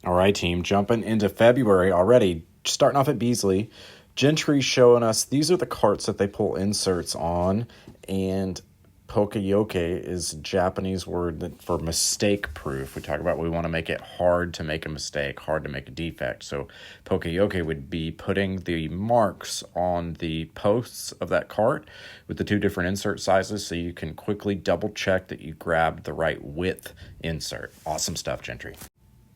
All right, team, jumping into February already, starting off at Beasley. Gentry showing us these are the carts that they pull inserts on, and poka-yoke is a Japanese word for mistake proof. We talk about we want to make it hard to make a mistake, hard to make a defect. So poka-yoke would be putting the marks on the posts of that cart with the two different insert sizes so you can quickly double check that you grabbed the right width insert. Awesome stuff, Gentry.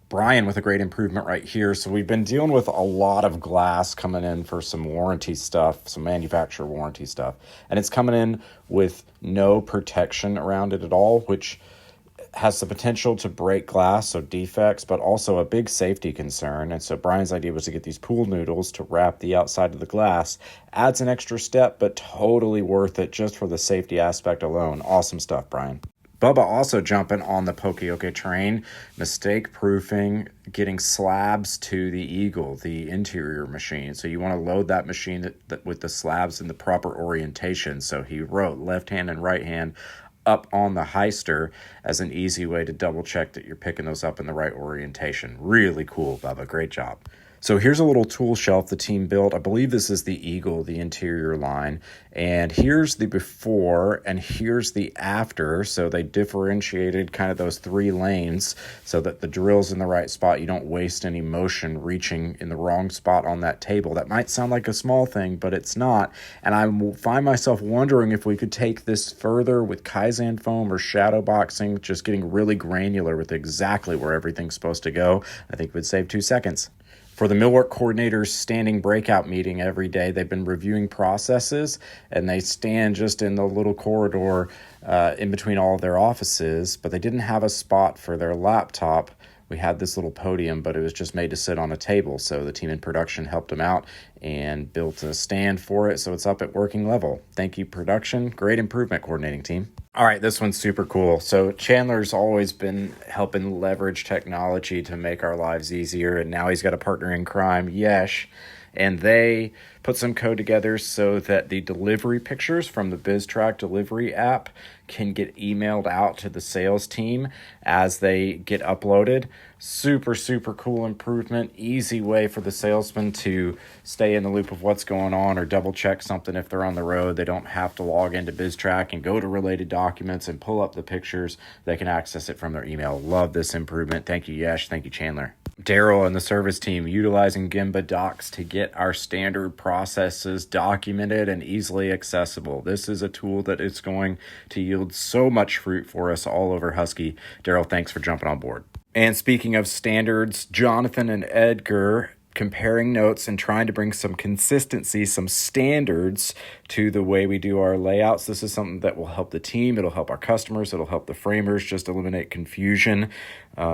Brian with a great improvement right here. So we've been dealing with a lot of glass coming in for some warranty stuff, some manufacturer warranty stuff. And it's coming in with no protection around it at all, which has the potential to break glass, so defects, but also a big safety concern. And so Brian's idea was to get these pool noodles to wrap the outside of the glass. Adds an extra step, but totally worth it just for the safety aspect alone. Awesome stuff, Brian. Bubba also jumping on the poka-yoke train, mistake proofing, getting slabs to the Eagle, the interior machine. So you want to load that machine with the slabs in the proper orientation. So he wrote left hand and right hand up on the heister as an easy way to double check that you're picking those up in the right orientation. Really cool, Bubba. Great job. So here's a little tool shelf the team built. I believe this is the Eagle, the interior line. And here's the before and here's the after. So they differentiated kind of those three lanes so that the drill's in the right spot. You don't waste any motion reaching in the wrong spot on that table. That might sound like a small thing, but it's not. And I find myself wondering if we could take this further with Kaizen foam or shadow boxing, just getting really granular with exactly where everything's supposed to go. I think it would save 2 seconds. For the millwork coordinators standing breakout meeting every day, they've been reviewing processes, and they stand just in the little corridor in between all of their offices, but they didn't have a spot for their laptop. We had this little podium, but it was just made to sit on a table, so the team in production helped them out and built a stand for it, so it's up at working level. Thank you, production. Great improvement, coordinating team. All right, this one's super cool. So Chandler's always been helping leverage technology to make our lives easier, and now he's got a partner in crime, Yesh, and they put some code together so that the delivery pictures from the BizTrack delivery app can get emailed out to the sales team as they get uploaded. Super, super cool improvement. Easy way for the salesman to stay in the loop of what's going on or double check something if they're on the road. They don't have to log into BizTrack and go to related documents and pull up the pictures. They can access it from their email. Love this improvement. Thank you, Yesh. Thank you, Chandler. Daryl and the service team utilizing Gemba Docs to get our standard processes documented and easily accessible. This is a tool that is going to yield so much fruit for us all over Husky. Daryl, thanks for jumping on board. And speaking of standards, Jonathan and Edgar comparing notes and trying to bring some consistency, some standards to the way we do our layouts. This is something that will help the team. It'll help our customers. It'll help the framers, just eliminate confusion.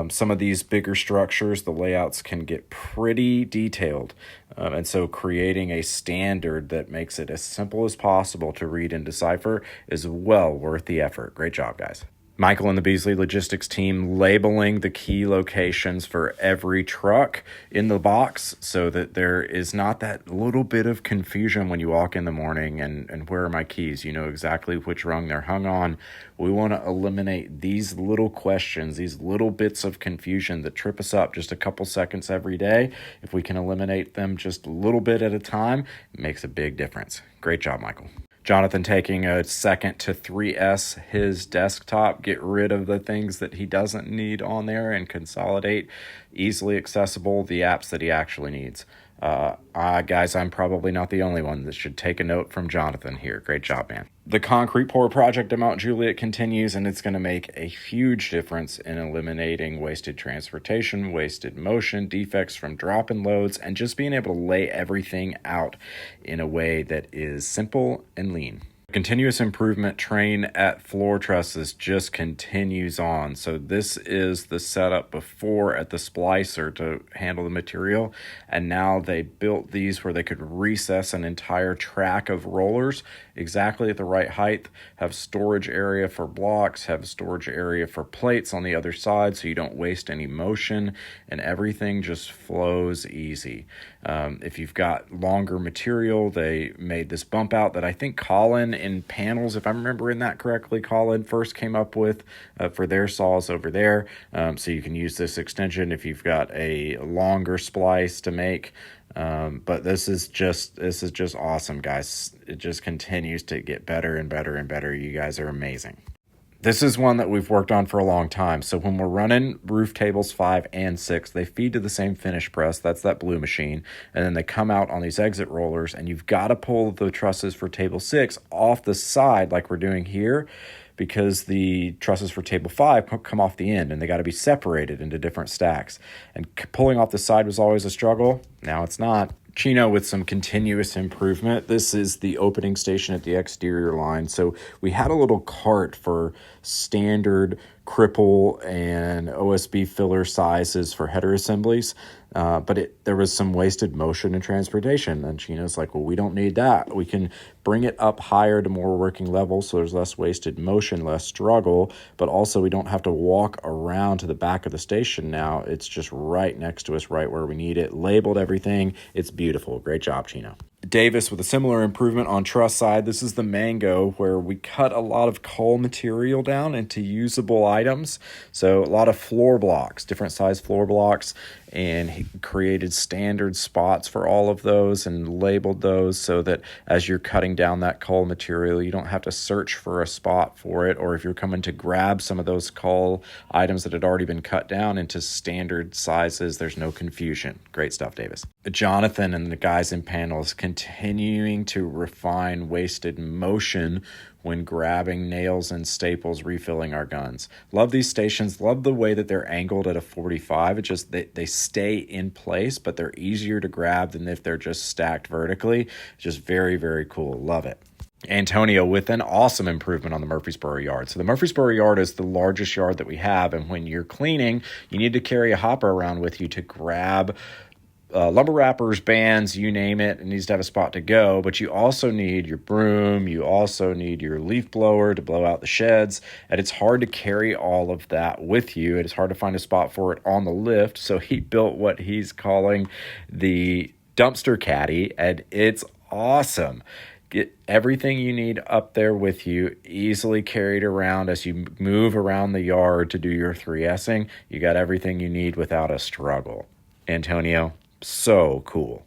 Some of these bigger structures, the layouts can get pretty detailed. And so creating a standard that makes it as simple as possible to read and decipher is well worth the effort. Great job, guys. Michael and the Beasley Logistics team labeling the key locations for every truck in the box so that there is not that little bit of confusion when you walk in the morning and where are my keys? You know exactly which rung they're hung on. We want to eliminate these little questions, these little bits of confusion that trip us up just a couple seconds every day. If we can eliminate them just a little bit at a time, it makes a big difference. Great job, Michael. Jonathan taking a second to 3S his desktop, get rid of the things that he doesn't need on there and consolidate easily accessible the apps that he actually needs. Guys, I'm probably not the only one that should take a note from Jonathan here. Great job, man. The concrete pour project at Mount Juliet continues, and it's going to make a huge difference in eliminating wasted transportation, wasted motion, defects from drop-in loads, and just being able to lay everything out in a way that is simple and lean. Continuous improvement train at Floor Trusses just continues on. So this is the setup before at the splicer to handle the material. And now they built these where they could recess an entire track of rollers exactly at the right height, have storage area for blocks, have storage area for plates on the other side so you don't waste any motion, and everything just flows easy. If you've got longer material, they made this bump out that I think Colin in panels, if I'm remembering that correctly, Colin first came up with for their saws over there. So you can use this extension if you've got a longer splice to make. But this is just awesome, guys. It just continues to get better and better and better. You guys are amazing. This is one that we've worked on for a long time. So when we're running roof tables 5 and 6, they feed to the same finish press. That's that blue machine. And then they come out on these exit rollers, and you've got to pull the trusses for table 6 off the side like we're doing here, because the trusses for table 5 come off the end, and they got to be separated into different stacks. And pulling off the side was always a struggle. Now it's not. Chino with some continuous improvement. This is the opening station at the exterior line. So we had a little cart for standard cripple and OSB filler sizes for header assemblies, but there was some wasted motion in transportation. And Chino's like, well, we don't need that. We can bring it up higher to more working levels, so there's less wasted motion, less struggle, but also we don't have to walk around to the back of the station now. It's just right next to us, right where we need it, labeled everything. It's beautiful. Great job, Chino. Davis with a similar improvement on truss side. This is the Mango, where we cut a lot of cull material down into usable items. So a lot of floor blocks, different size floor blocks, and he created standard spots for all of those and labeled those so that as you're cutting down that cull material, you don't have to search for a spot for it, or if you're coming to grab some of those cull items that had already been cut down into standard sizes, there's no confusion. Great stuff, Davis. Jonathan and the guys in panels continuing to refine wasted motion when grabbing nails and staples, refilling our guns. Love these stations. Love the way that they're angled at a 45. It just they stay in place, but they're easier to grab than if they're just stacked vertically. Just very, very cool. Love it. Antonio with an awesome improvement on the Murfreesboro yard. So the Murfreesboro yard is the largest yard that we have, and when you're cleaning, you need to carry a hopper around with you to grab lumber wrappers, bands, you name it. It needs to have a spot to go, but you also need your broom. You also need your leaf blower to blow out the sheds, and it's hard to carry all of that with you. It is hard to find a spot for it on the lift, so he built what he's calling the dumpster caddy, and it's awesome. Get everything you need up there with you, easily carried around as you move around the yard to do your 3S'ing. You got everything you need without a struggle. Antonio, so cool.